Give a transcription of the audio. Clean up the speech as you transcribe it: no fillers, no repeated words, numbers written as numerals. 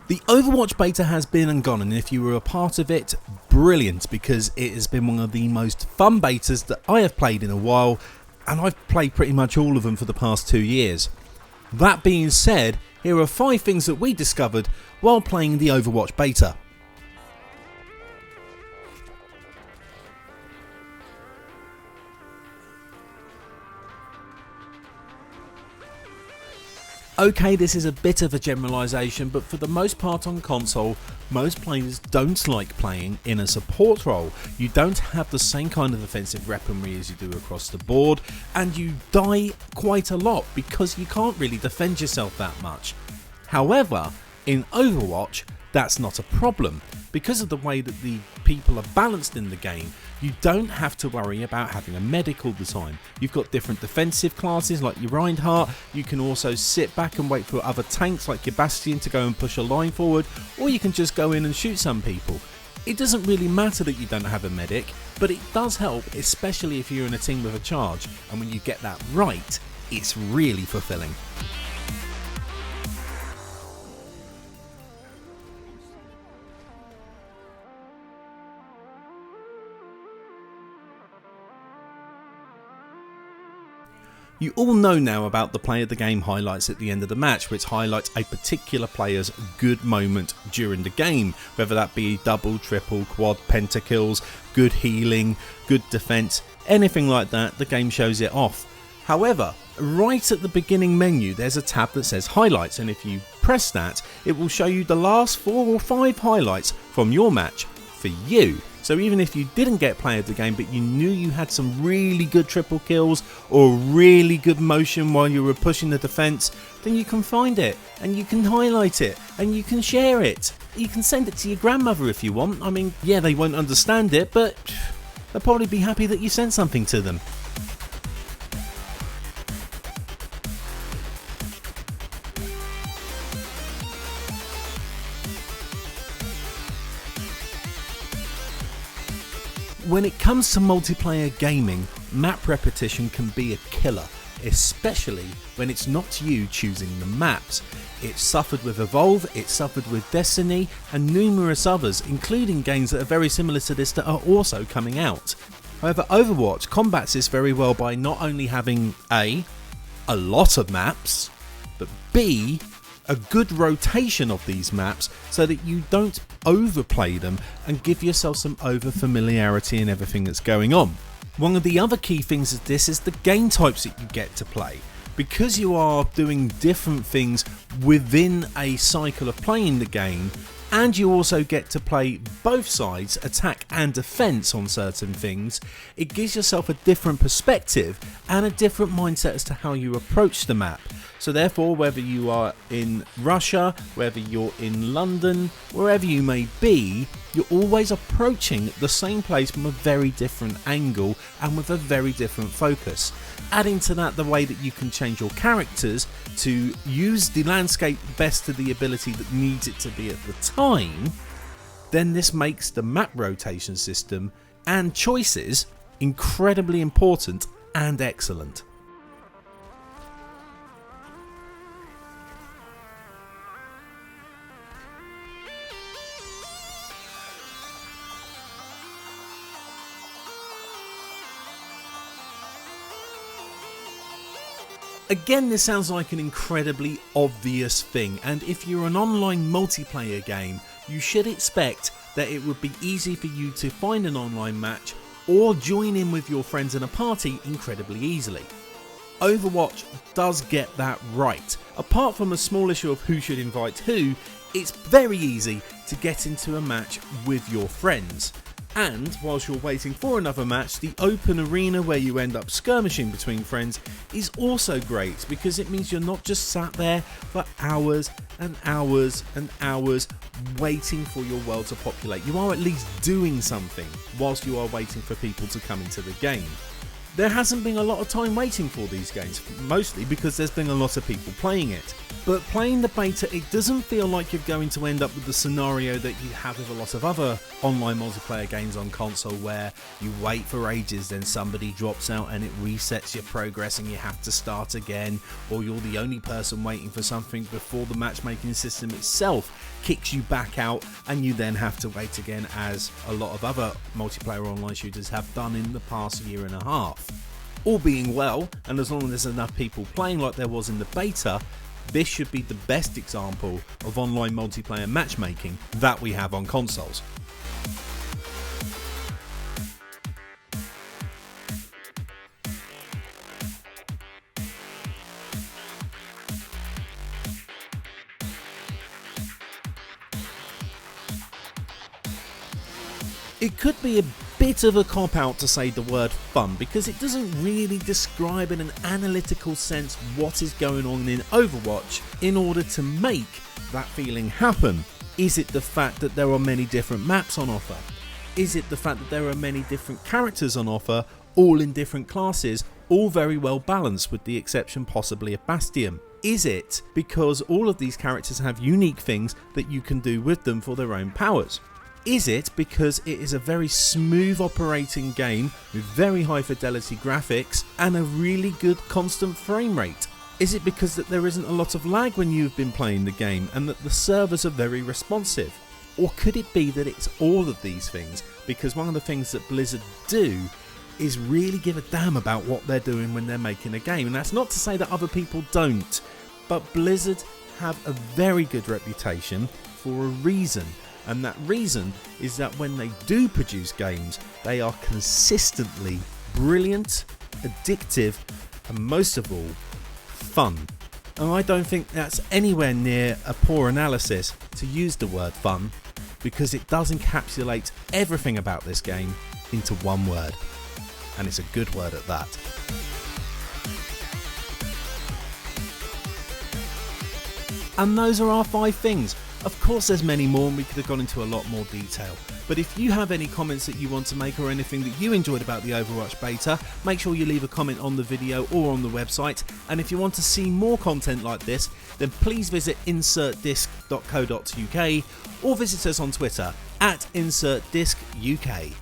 The Overwatch beta has been and gone, and if you were a part of it, brilliant, because it has been one of the most fun betas that I have played in a while, and I've played pretty much all of them for the past 2 years. That being said, here are 5 things that we discovered while playing the Overwatch beta. Okay, this is a bit of a generalisation, but for the most part on console, most players don't like playing in a support role. You don't have the same kind of offensive weaponry as you do across the board, and you die quite a lot because you can't really defend yourself that much. However, in Overwatch, that's not a problem. Because of the way that the people are balanced in the game, you don't have to worry about having a medic all the time. You've got different defensive classes like your Reinhardt. You can also sit back and wait for other tanks like your Bastion to go and push a line forward, or you can just go in and shoot some people. It doesn't really matter that you don't have a medic, but it does help, especially if you're in a team with a charge, and when you get that right, it's really fulfilling. You all know now about the play of the game highlights at the end of the match, which highlights a particular player's good moment during the game, whether that be double, triple, quad, pentakills, good healing, good defense, anything like that, the game shows it off. However, right at the beginning menu there's a tab that says highlights, and if you press that, it will show you the last 4 or 5 highlights from your match for you. So even if you didn't get player of the game, but you knew you had some really good triple kills or really good motion while you were pushing the defense, then you can find it and you can highlight it and you can share it. You can send it to your grandmother if you want. I mean, yeah, they won't understand it, but they'll probably be happy that you sent something to them. When it comes to multiplayer gaming, map repetition can be a killer, especially when it's not you choosing the maps. It suffered with Evolve, it suffered with Destiny, and numerous others, including games that are very similar to this that are also coming out. However, Overwatch combats this very well by not only having a lot of maps, but B, a good rotation of these maps so that you don't overplay them and give yourself some over familiarity in everything that's going on. One of the other key things of this is the game types that you get to play. Because you are doing different things within a cycle of playing the game, and you also get to play both sides, attack and defense on certain things, it gives yourself a different perspective and a different mindset as to how you approach the map. So therefore, whether you are in Russia, whether you're in London, wherever you may be, you're always approaching the same place from a very different angle and with a very different focus. Adding to that the way that you can change your characters to use the landscape best to the ability that needs it to be at the time, then this makes the map rotation system and choices incredibly important and excellent. Again, this sounds like an incredibly obvious thing, and if you're an online multiplayer game, you should expect that it would be easy for you to find an online match or join in with your friends in a party incredibly easily. Overwatch does get that right. Apart from a small issue of who should invite who, it's very easy to get into a match with your friends. And whilst you're waiting for another match, the open arena where you end up skirmishing between friends is also great, because it means you're not just sat there for hours and hours and hours waiting for your world to populate. You are at least doing something whilst you are waiting for people to come into the game. There hasn't been a lot of time waiting for these games, mostly because there's been a lot of people playing it. But playing the beta, it doesn't feel like you're going to end up with the scenario that you have with a lot of other online multiplayer games on console, where you wait for ages, then somebody drops out and it resets your progress and you have to start again, or you're the only person waiting for something before the matchmaking system itself kicks you back out and you then have to wait again, as a lot of other multiplayer online shooters have done in the past year and a half. All being well, and as long as there's enough people playing like there was in the beta, this should be the best example of online multiplayer matchmaking that we have on consoles. It could be a bit of a cop-out to say the word fun, because it doesn't really describe in an analytical sense what is going on in Overwatch in order to make that feeling happen. Is it the fact that there are many different maps on offer? Is it the fact that there are many different characters on offer, all in different classes, all very well balanced with the exception possibly of Bastion? Is it because all of these characters have unique things that you can do with them for their own powers? Is it because it is a very smooth operating game with very high fidelity graphics and a really good constant frame rate? Is it because that there isn't a lot of lag when you've been playing the game and that the servers are very responsive? Or could it be that it's all of these things, because one of the things that Blizzard do is really give a damn about what they're doing when they're making a game? And that's not to say that other people don't, but Blizzard have a very good reputation for a reason. And that reason is that when they do produce games, they are consistently brilliant, addictive, and most of all, fun. And I don't think that's anywhere near a poor analysis to use the word fun, because it does encapsulate everything about this game into one word. And it's a good word at that. And those are our 5 things. Of course there's many more and we could have gone into a lot more detail, but if you have any comments that you want to make or anything that you enjoyed about the Overwatch beta, make sure you leave a comment on the video or on the website. And if you want to see more content like this, then please visit insertdisc.co.uk or visit us on Twitter at insertdiscuk.